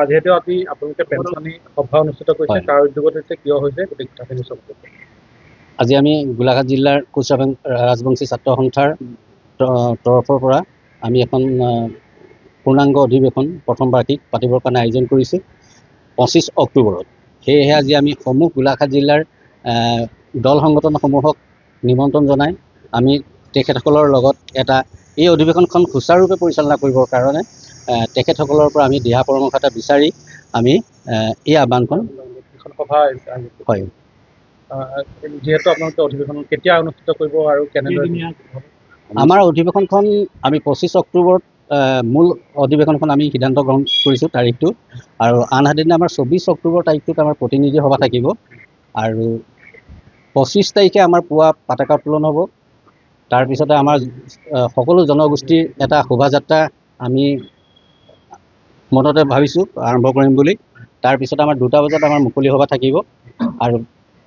যেহেতু আজি আপোনালোকে পেঞ্চনী সভা অনুষ্ঠিত কৰিছে তাৰ উদ্যোগত হৈছে কিয় হৈছে গোটেই কথাখিনি চব আজি আমি গোলাঘাট জিলাৰ কোচ ৰাজবংশী ছাত্ৰ সন্থাৰ তৰফৰ পৰা আমি এখন পূৰ্ণাংগ অধিৱেশন প্ৰথম বাৰ্ষিক পাতিবৰ কাৰণে আয়োজন কৰিছোঁ 25 অক্টোবৰত। সেয়েহে আজি আমি সমূহ গোলাঘাট জিলাৰ দল সংগঠনসমূহক নিমন্ত্ৰণ জনাই আমি তেখেতসকলৰ লগত এই অধিৱেশনখন সুচাৰুৰূপে পৰিচালনা কৰিবৰ কাৰণে তেখেতসকলৰ পৰা আমি দিহা পৰামৰ্শ এটা বিচাৰি আমি এই আহ্বানখন সভা হয়। যেহেতু আপোনালোকে অধিৱেশন কেতিয়া অনুষ্ঠিত কৰিব আৰু কেনেদৰে আমাৰ অধিৱেশনখন আমি 25 অক্টোবৰত মূল অধিৱেশনখন আমি সিদ্ধান্ত গ্ৰহণ কৰিছোঁ তাৰিখটো, আৰু আনহাতে আমাৰ 24 অক্টোবৰ তাৰিখটোত আমাৰ প্ৰতিনিধি সভা থাকিব আৰু 25 তাৰিখে আমাৰ পুৱা পতাকা উত্তোলন হ'ব। তাৰপিছতে আমাৰ সকলো জনগোষ্ঠীৰ এটা শোভাযাত্ৰা আমি মনতে ভাবিছোঁ আৰম্ভ কৰিম বুলি। তাৰপিছত আমাৰ 2টা বজাত আমাৰ মুকলি সভা থাকিব আৰু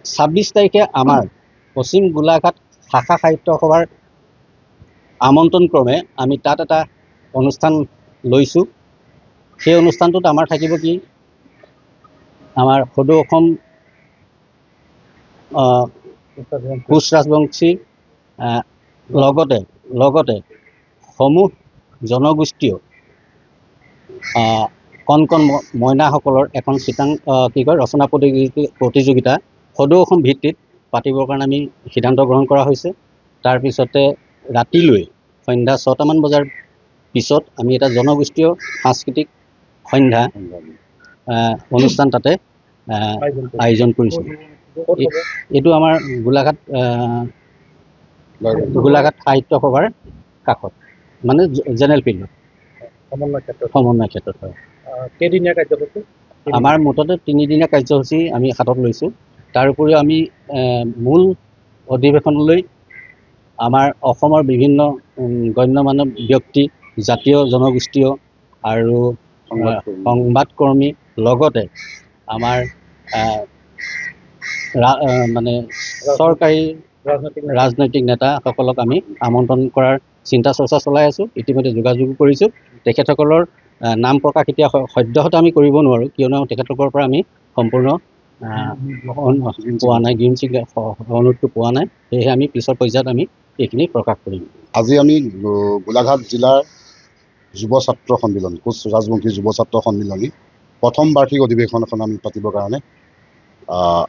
26 তাৰিখে আমাৰ পশ্চিম গোলাঘাট শাখা সাহিত্য সভাৰ আমন্ত্ৰণ ক্ৰমে আমি তাত এটা অনুষ্ঠান লৈছোঁ। সেই অনুষ্ঠানটোত আমাৰ থাকিব কি আমাৰ সদৌ অসম কোচ ৰাজবংশীৰ লগতে সমূহ জনগোষ্ঠীয় কণ মইনাসকলৰ এখন ৰচনা প্ৰতিযোগিতা সদৌ অসম ভিত্তিত পাতিবৰ কাৰণে আমি সিদ্ধান্ত গ্ৰহণ কৰা হৈছে। তাৰপিছতে ৰাতিলৈ সন্ধ্যা 6টামান বজাৰ পিছত আমি এটা জনগোষ্ঠীয় সাংস্কৃতিক সন্ধ্যা অনুষ্ঠান তাতে আয়োজন কৰিছোঁ। এইটো আমাৰ গোলাঘাট সাহিত্য সভাৰ কাষত, মানে জেনেৰেল ফিল্ডত সমন্বয় ক্ষেত্ৰত হয়। কেইদিনীয়া কাৰ্যসূচী? আমাৰ মুঠতে 3 দিনীয়া কাৰ্যসূচী আমি হাতত লৈছোঁ। তাৰ উপৰিও আমি মূল অধিৱেশনলৈ আমাৰ অসমৰ বিভিন্ন গণ্যমান্য ব্যক্তি, জাতীয় জনগোষ্ঠীয় আৰু সংবাদকৰ্মী, লগতে আমাৰ মানে চৰকাৰী ৰাজনৈতিক নেতাসকলক আমি আমন্ত্ৰণ কৰাৰ চিন্তা চৰ্চা চলাই আছোঁ। ইতিমধ্যে যোগাযোগ কৰিছোঁ। তেখেতসকলৰ নাম প্ৰকাশ এতিয়া সদ্যহতে আমি কৰিব নোৱাৰোঁ, কিয়নো তেখেতলোকৰ পৰা আমি সম্পূৰ্ণ পোৱা নাই, গ্ৰীণ চিগনেল অনুৰোধটো পোৱা নাই। সেয়েহে আমি পিছৰ পৰ্যায়ত আমি এইখিনি প্ৰকাশ কৰিম। আজি আমি গোলাঘাট জিলাৰ যুৱ ছাত্ৰ সন্মিলন, কোচ ৰাজবংশী যুৱ ছাত্ৰ সন্মিলনী প্ৰথম বাৰ্ষিক অধিৱেশন এখন আমি পাতিবৰ কাৰণে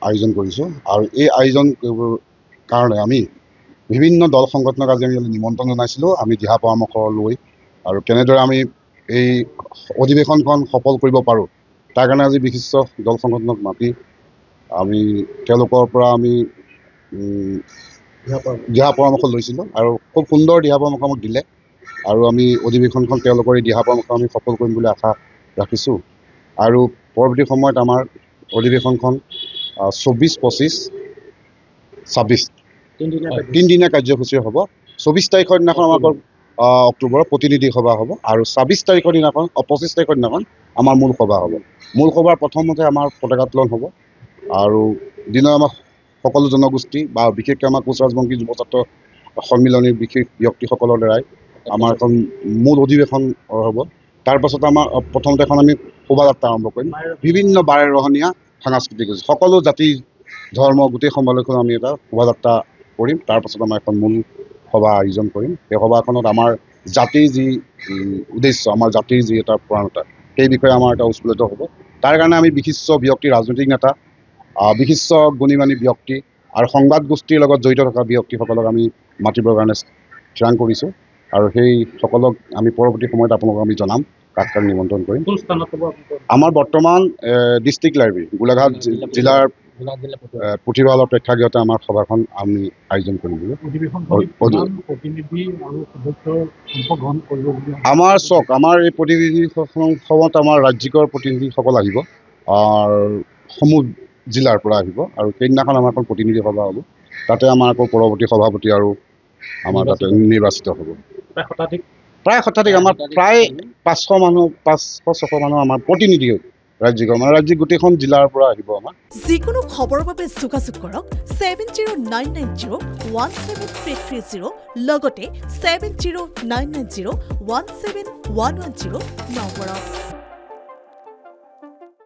আয়োজন কৰিছোঁ। আৰু এই আয়োজন কৰিবৰ কাৰণে আমি বিভিন্ন দল সংগঠনক আজি আমি নিমন্ত্ৰণ জনাইছিলোঁ। আমি দিহা পৰামৰ্শ লৈ আৰু কেনেদৰে আমি এই অধিৱেশনখন সফল কৰিব পাৰোঁ তাৰ কাৰণে আজি বিশিষ্ট দল সংগঠনক মাতি আমি তেওঁলোকৰ পৰা আমি দিহা পৰামৰ্শ লৈছিলোঁ আৰু খুব সুন্দৰ দিহা পৰামৰ্শ আমাক দিলে, আৰু আমি অধিৱেশনখন তেওঁলোকৰ এই দিহা পৰামৰ্শ আমি সফল কৰিম বুলি আশা ৰাখিছোঁ। আৰু পৰৱৰ্তী সময়ত আমাৰ অধিৱেশনখন 24, 25, 26 তিনিদিনীয়া কাৰ্যসূচী হ'ব। 24 তাৰিখৰ দিনাখন আমাৰ অক্টোবৰৰ প্ৰতিনিধি সভা হ'ব আৰু 26 তাৰিখৰ দিনাখন 25 তাৰিখৰ দিনাখন আমাৰ মূল সভা হ'ব। মূল সভাৰ প্ৰথমতে আমাৰ পতাকা উত্তোলন হ'ব আৰু দিনৰ আমাৰ সকলো জনগোষ্ঠী বা বিশেষকৈ আমাৰ কোচ ৰাজবংশী যুৱ ছাত্ৰ সন্মিলনীৰ বিশেষ ব্যক্তিসকলৰ দ্বাৰাই আমাৰ এখন মূল অধিৱেশন হ'ব। তাৰপাছত আমাৰ প্ৰথমতে এখন আমি শোভাযাত্ৰা আৰম্ভ কৰিম। বিভিন্ন বাৰেৰহণীয়া সাংস্কৃতিক সকলো জাতি ধৰ্ম গোটেই সমাৱেশত আমি এটা শোভাযাত্ৰা কৰিম। তাৰপাছত আমাৰ এখন মূল সভা আয়োজন কৰিম। সেই সভাখনত আমাৰ জাতিৰ যি উদ্দেশ্য, আমাৰ জাতিৰ যি এটা পৰাণতা, সেই বিষয়ে আমাৰ এটা উৎফুল্লিত হ'ব। তাৰ কাৰণে আমি বিশিষ্ট ব্যক্তি, ৰাজনৈতিক নেতা, বিশিষ্ট গুণীমানী ব্যক্তি আৰু সংবাদ গোষ্ঠীৰ লগত জড়িত থকা ব্যক্তিসকলক আমি মাতিবৰ কাৰণে থিৰাং কৰিছোঁ। আৰু সেই সকলক আমি পৰৱৰ্তী সময়ত আপোনালোকক আমি জনাম, কাক কাক নিমন্ত্ৰণ কৰিম। আমাৰ বৰ্তমান ডিষ্ট্ৰিক্ট লাইব্ৰেৰী গোলাঘাট জিলাৰ পুথিভঁৰালৰ প্ৰেক্ষাগৃহতে আমাৰ সভাখন আমি আয়োজন কৰিম। আমাৰ আমাৰ এই প্ৰতিনিধি সভাত আমাৰ ৰাজ্যিকৰ প্ৰতিনিধিসকল আহিব, সমূহ জিলাৰ পৰা আহিব, আৰু সেইদিনাখন আমাৰ এখন প্ৰতিনিধি সভা হ'ব। তাতে আমাৰ আকৌ পৰৱৰ্তী সভাপতি আৰু আমাৰ তাতে নিৰ্বাচিত হ'ব। প্ৰায় শতাধিক আমাৰ প্ৰায় 500 মানুহ, 500-600 মানুহ আমাৰ প্ৰতিনিধি ৰাজ্যিক গোটেইখন জিলাৰ পৰা আহিব। আমাৰ যিকোনো খবৰৰ বাবে যোগাযোগ কৰক 7099017330 লগতে 7099017110 নম্বৰত।